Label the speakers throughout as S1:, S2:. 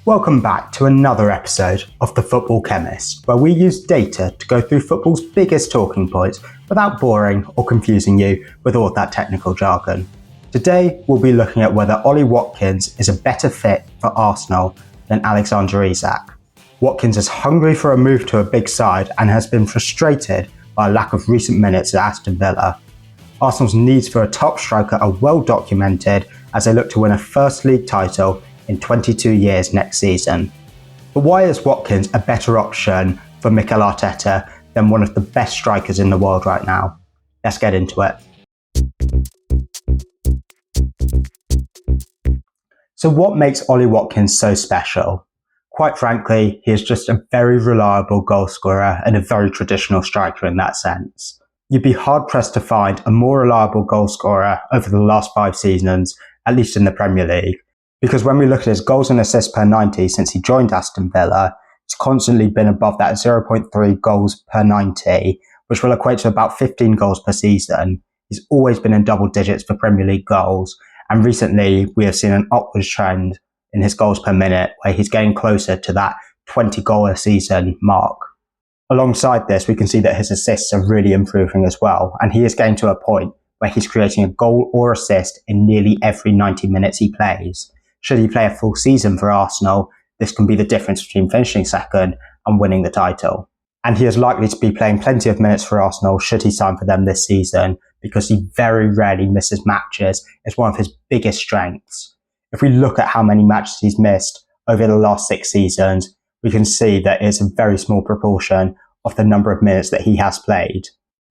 S1: Welcome back to another episode of The Football Chemist, where we use data to go through football's biggest talking points without boring or confusing you with all that technical jargon. Today, we'll be looking at whether Ollie Watkins is a better fit for Arsenal than Alexander Isak. Watkins is hungry for a move to a big side and has been frustrated by a lack of recent minutes at Aston Villa. Arsenal's needs for a top striker are well documented as they look to win a first league title in 22 years next season. But why is Watkins a better option for Mikel Arteta than one of the best strikers in the world right now? Let's get into it. So what makes Ollie Watkins so special? Quite frankly, he is just a very reliable goal scorer and a very traditional striker in that sense. You'd be hard pressed to find a more reliable goal scorer over the last 5 seasons, at least in the Premier League. Because when we look at his goals and assists per 90 since he joined Aston Villa, he's constantly been above that 0.3 goals per 90, which will equate to about 15 goals per season. He's always been in double digits for Premier League goals, and recently we have seen an upwards trend in his goals per minute, where he's getting closer to that 20 goal a season mark. Alongside this, we can see that his assists are really improving as well, and he is getting to a point where he's creating a goal or assist in nearly every 90 minutes he plays. Should he play a full season for Arsenal, this can be the difference between finishing second and winning the title. And he is likely to be playing plenty of minutes for Arsenal should he sign for them this season, because he very rarely misses matches. It's one of his biggest strengths. If we look at how many matches he's missed over the last 6 seasons, we can see that it's a very small proportion of the number of minutes that he has played.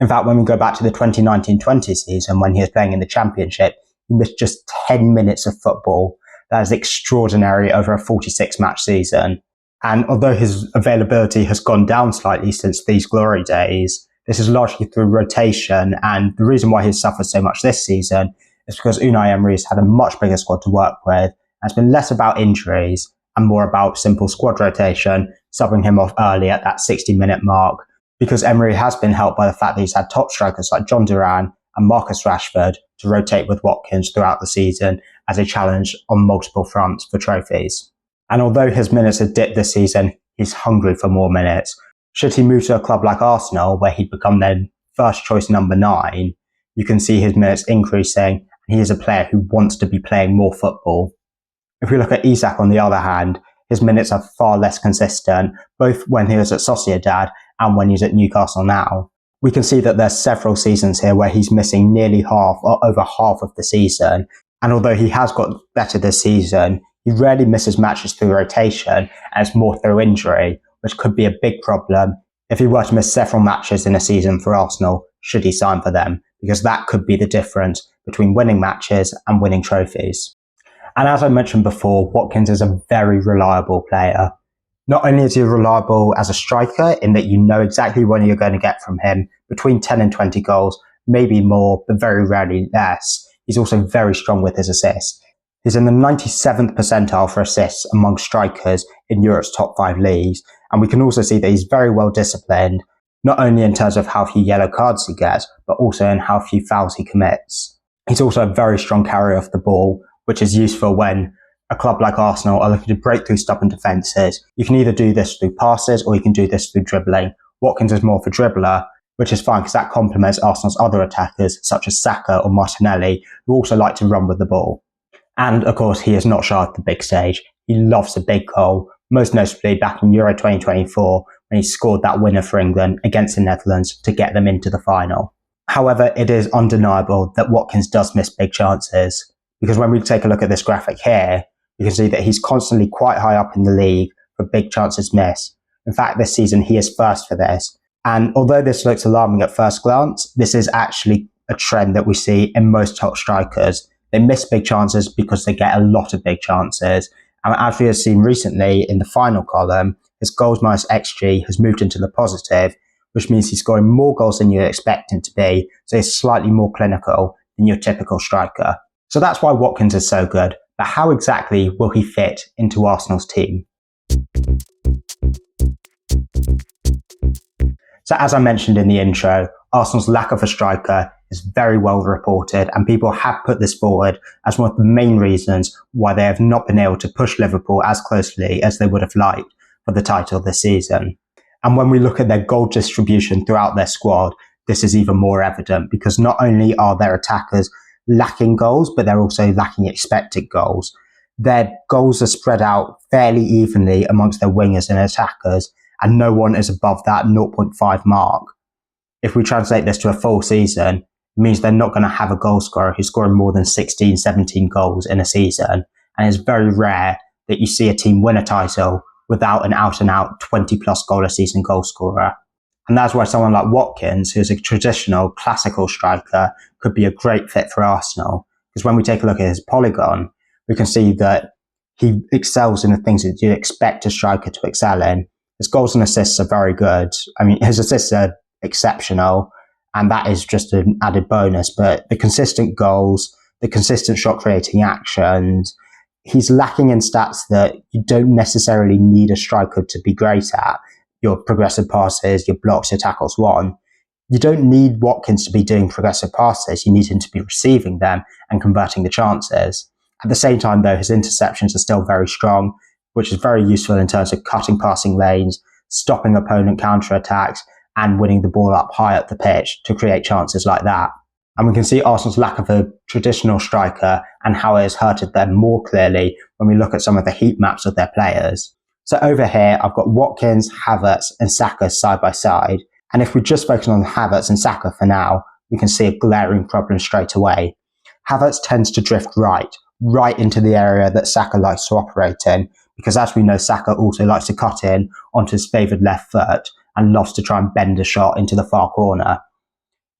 S1: In fact, when we go back to the 2019-20 season, when he was playing in the Championship, he missed just 10 minutes of football. That is extraordinary over a 46-match season. And although his availability has gone down slightly since these glory days, this is largely through rotation. And the reason why he's suffered so much this season is because Unai Emery has had a much bigger squad to work with. And it's been less about injuries and more about simple squad rotation, subbing him off early at that 60-minute mark. Because Emery has been helped by the fact that he's had top strikers like John Duran and Marcus Rashford to rotate with Watkins throughout the season as a challenge on multiple fronts for trophies. And although his minutes have dipped this season, he's hungry for more minutes. Should he move to a club like Arsenal, where he'd become their first choice number 9, you can see his minutes increasing, and he is a player who wants to be playing more football. If we look at Isak on the other hand, his minutes are far less consistent, both when he was at Sociedad and when he's at Newcastle now. We can see that there's several seasons here where he's missing nearly half or over half of the season. And although he has got better this season, he rarely misses matches through rotation, and it's more through injury, which could be a big problem if he were to miss several matches in a season for Arsenal should he sign for them, because that could be the difference between winning matches and winning trophies. And as I mentioned before, Watkins is a very reliable player. Not only is he reliable as a striker in that you know exactly when you're going to get from him, between 10 and 20 goals, maybe more, but very rarely less. He's also very strong with his assists. He's in the 97th percentile for assists among strikers in Europe's top 5 leagues. And we can also see that he's very well disciplined, not only in terms of how few yellow cards he gets, but also in how few fouls he commits. He's also a very strong carrier of the ball, which is useful when a club like Arsenal are looking to break through stubborn defences. You can either do this through passes or you can do this through dribbling. Watkins is more of a dribbler, which is fine because that complements Arsenal's other attackers such as Saka or Martinelli, who also like to run with the ball. And of course, he is not shy of the big stage. He loves a big goal, most notably back in Euro 2024 when he scored that winner for England against the Netherlands to get them into the final. However, it is undeniable that Watkins does miss big chances, because when we take a look at this graphic here, you can see that he's constantly quite high up in the league for big chances missed. In fact, this season he is first for this. And although this looks alarming at first glance, this is actually a trend that we see in most top strikers. They miss big chances because they get a lot of big chances. And as we have seen recently in the final column, his goals minus XG has moved into the positive, which means he's scoring more goals than you expect him to be. So he's slightly more clinical than your typical striker. So that's why Watkins is so good. But how exactly will he fit into Arsenal's team? So as I mentioned in the intro, Arsenal's lack of a striker is very well reported, and people have put this forward as one of the main reasons why they have not been able to push Liverpool as closely as they would have liked for the title this season. And when we look at their goal distribution throughout their squad, this is even more evident, because not only are their attackers lacking goals, but they're also lacking expected goals. Their goals are spread out fairly evenly amongst their wingers and attackers, and no one is above that 0.5 mark. If we translate this to a full season, it means they're not going to have a goal scorer who's scoring more than 16, 17 goals in a season. And it's very rare that you see a team win a title without an out-and-out 20-plus goal a season goal scorer. And that's why someone like Watkins, who's a traditional, classical striker, could be a great fit for Arsenal. Because when we take a look at his polygon, we can see that he excels in the things that you expect a striker to excel in. His goals and assists are very good. I mean, his assists are exceptional, and that is just an added bonus. But the consistent goals, the consistent shot-creating actions, he's lacking in stats that you don't necessarily need a striker to be great at. Your progressive passes, your blocks, your tackles won. You don't need Watkins to be doing progressive passes. You need him to be receiving them and converting the chances. At the same time, though, his interceptions are still very strong, which is very useful in terms of cutting passing lanes, stopping opponent counterattacks, and winning the ball up high up the pitch to create chances like that. And we can see Arsenal's lack of a traditional striker and how it has hurted them more clearly when we look at some of the heat maps of their players. So over here, I've got Watkins, Havertz, and Saka side by side. And if we just focus on Havertz and Saka for now, we can see a glaring problem straight away. Havertz tends to drift right into the area that Saka likes to operate in, because as we know, Saka also likes to cut in onto his favoured left foot and loves to try and bend a shot into the far corner.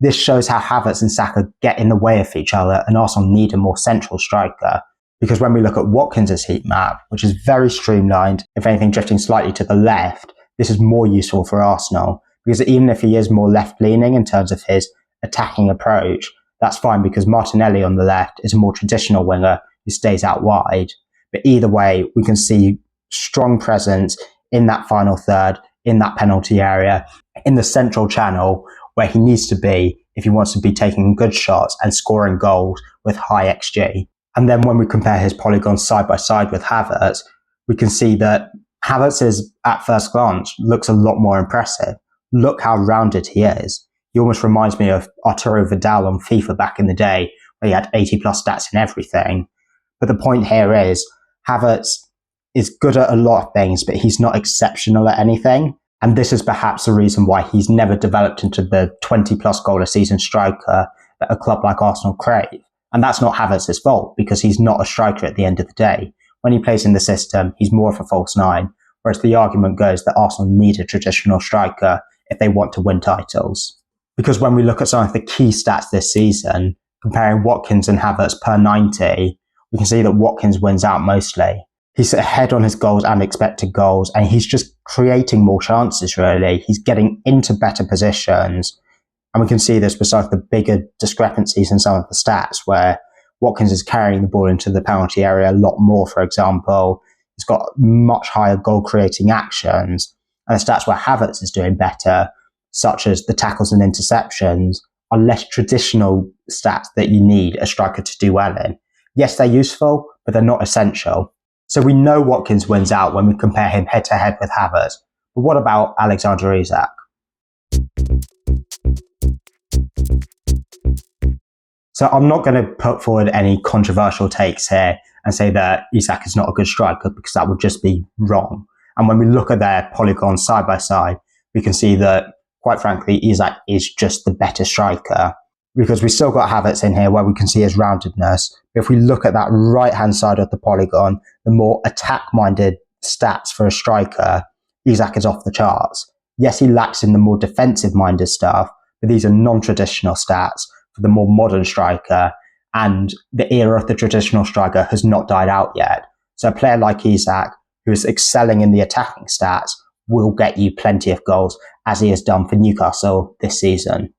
S1: This shows how Havertz and Saka get in the way of each other, and Arsenal need a more central striker. Because when we look at Watkins' heat map, which is very streamlined, if anything drifting slightly to the left, this is more useful for Arsenal. Because even if he is more left-leaning in terms of his attacking approach, that's fine, because Martinelli on the left is a more traditional winger who stays out wide. But either way, we can see strong presence in that final third, in that penalty area, in the central channel, where he needs to be if he wants to be taking good shots and scoring goals with high XG. And then when we compare his polygons side by side with Havertz, we can see that Havertz is, at first glance, looks a lot more impressive. Look how rounded he is. He almost reminds me of Arturo Vidal on FIFA back in the day, where he had 80 plus stats in everything. But the point here is, Havertz is good at a lot of things, but he's not exceptional at anything. And this is perhaps the reason why he's never developed into the 20 plus goal a season striker that a club like Arsenal crave. And that's not Havertz's fault, because he's not a striker at the end of the day. When he plays in the system, he's more of a false nine, whereas the argument goes that Arsenal need a traditional striker if they want to win titles. Because when we look at some of the key stats this season, comparing Watkins and Havertz per 90, we can see that Watkins wins out mostly. He's ahead on his goals and expected goals, and he's just creating more chances, really. He's getting into better positions. And we can see this beside the bigger discrepancies in some of the stats, where Watkins is carrying the ball into the penalty area a lot more, for example. He's got much higher goal-creating actions. And the stats where Havertz is doing better, such as the tackles and interceptions, are less traditional stats that you need a striker to do well in. Yes, they're useful, but they're not essential. So we know Watkins wins out when we compare him head-to-head with Havertz. But what about Alexander Isak? So I'm not going to put forward any controversial takes here and say that Isak is not a good striker, because that would just be wrong. And when we look at their polygons side by side, we can see that, quite frankly, Isak is just the better striker. Because we still got Havertz in here where we can see his roundedness. But if we look at that right-hand side of the polygon, the more attack-minded stats for a striker, Isak is off the charts. Yes, he lacks in the more defensive-minded stuff, but these are non-traditional stats for the more modern striker, and the era of the traditional striker has not died out yet. So a player like Isak, who is excelling in the attacking stats, will get you plenty of goals, as he has done for Newcastle this season.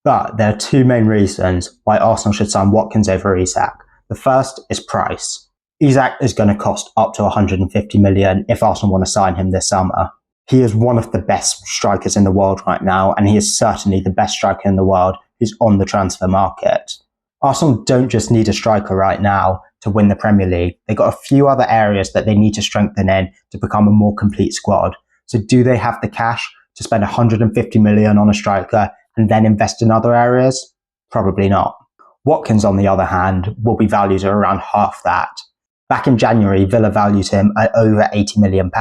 S1: But there are two main reasons why Arsenal should sign Watkins over Isak. The first is price. Isak is going to cost up to 150 million if Arsenal want to sign him this summer. He is one of the best strikers in the world right now, and he is certainly the best striker in the world who's on the transfer market. Arsenal don't just need a striker right now to win the Premier League. They've got a few other areas that they need to strengthen in to become a more complete squad. So do they have the cash to spend 150 million on a striker and then invest in other areas? Probably not. Watkins, on the other hand, will be valued at around half that. Back in January, Villa valued him at over £80 million,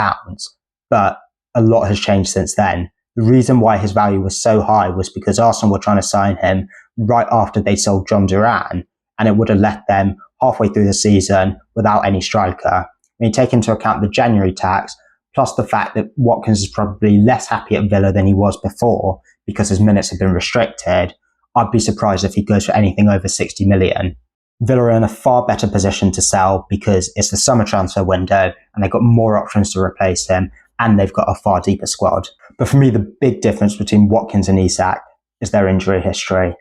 S1: but a lot has changed since then. The reason why his value was so high was because Arsenal were trying to sign him right after they sold John Duran, and it would have left them halfway through the season without any striker. When you take into account the January tax, plus the fact that Watkins is probably less happy at Villa than he was before because his minutes have been restricted, I'd be surprised if he goes for anything over 60 million. Villa are in a far better position to sell because it's the summer transfer window and they've got more options to replace him, and they've got a far deeper squad. But for me, the big difference between Watkins and Isak is their injury history.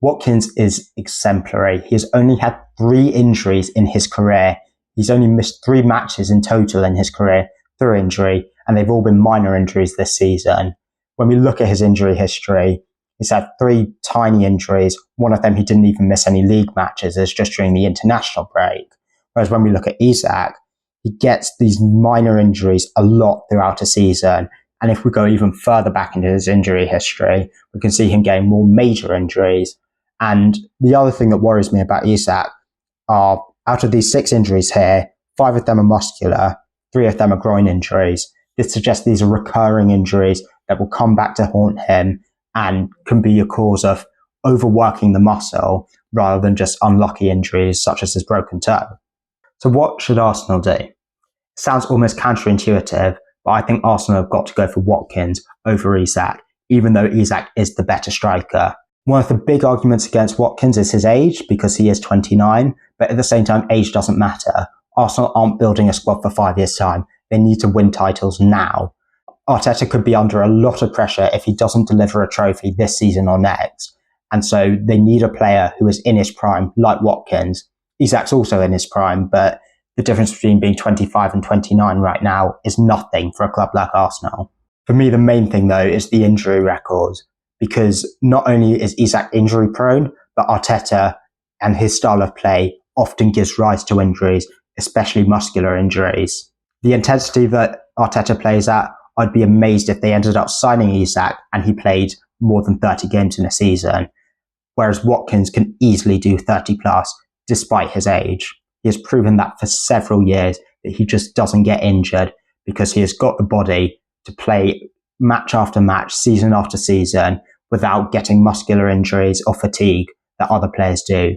S1: Watkins is exemplary. He has only had 3 injuries in his career. He's only missed 3 matches in total in his career through injury, and they've all been minor injuries this season. When we look at his injury history, he's had 3 tiny injuries. One of them, he didn't even miss any league matches. It's just during the international break. Whereas when we look at Isak, he gets these minor injuries a lot throughout a season. And if we go even further back into his injury history, we can see him getting more major injuries. And the other thing that worries me about Isak are, out of these 6 injuries here, 5 of them are muscular, 3 of them are groin injuries. This suggests these are recurring injuries that will come back to haunt him and can be a cause of overworking the muscle rather than just unlucky injuries such as his broken toe. So what should Arsenal do? It sounds almost counterintuitive, but I think Arsenal have got to go for Watkins over Isak, even though Isak is the better striker. One of the big arguments against Watkins is his age, because he is 29, but at the same time, age doesn't matter. Arsenal aren't building a squad for 5 years' time. They need to win titles now. Arteta could be under a lot of pressure if he doesn't deliver a trophy this season or next. And so they need a player who is in his prime, like Watkins. Isak's also in his prime, but the difference between being 25 and 29 right now is nothing for a club like Arsenal. For me, the main thing, though, is the injury record, because not only is Isak injury prone, but Arteta and his style of play often gives rise to injuries, especially muscular injuries. The intensity that Arteta plays at, I'd be amazed if they ended up signing Isak and he played more than 30 games in a season, whereas Watkins can easily do 30 plus despite his age. He has proven that for several years that he just doesn't get injured because he has got the body to play match after match, season after season, without getting muscular injuries or fatigue that other players do.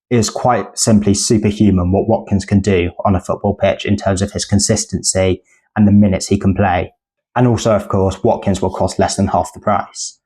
S1: It is quite simply superhuman what Watkins can do on a football pitch in terms of his consistency and the minutes he can play. And also, of course, Watkins will cost less than half the price.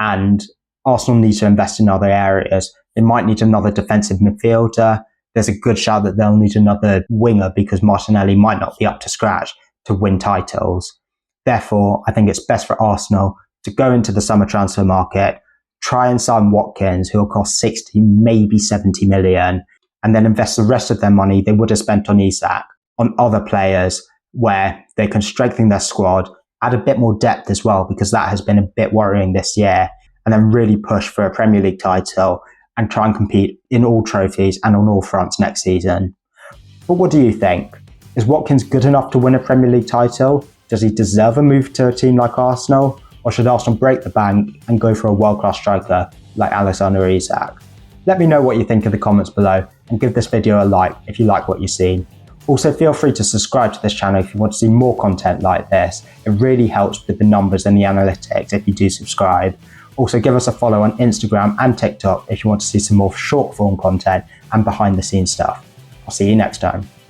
S1: And Arsenal need to invest in other areas. They might need another defensive midfielder. There's a good shout that they'll need another winger because Martinelli might not be up to scratch to win titles. Therefore, I think it's best for Arsenal to go into the summer transfer market, try and sign Watkins, who will cost 60, maybe 70 million, and then invest the rest of their money they would have spent on Isak on other players where they can strengthen their squad, add a bit more depth as well, because that has been a bit worrying this year, and then really push for a Premier League title and try and compete in all trophies and on all fronts next season. But what do you think? Is Watkins good enough to win a Premier League title? Does he deserve a move to a team like Arsenal? Or should Arsenal break the bank and go for a world-class striker like Alexander Isak? Let me know what you think in the comments below and give this video a like if you like what you've seen. Also, feel free to subscribe to this channel if you want to see more content like this. It really helps with the numbers and the analytics if you do subscribe. Also, give us a follow on Instagram and TikTok if you want to see some more short form content and behind the scenes stuff. I'll see you next time.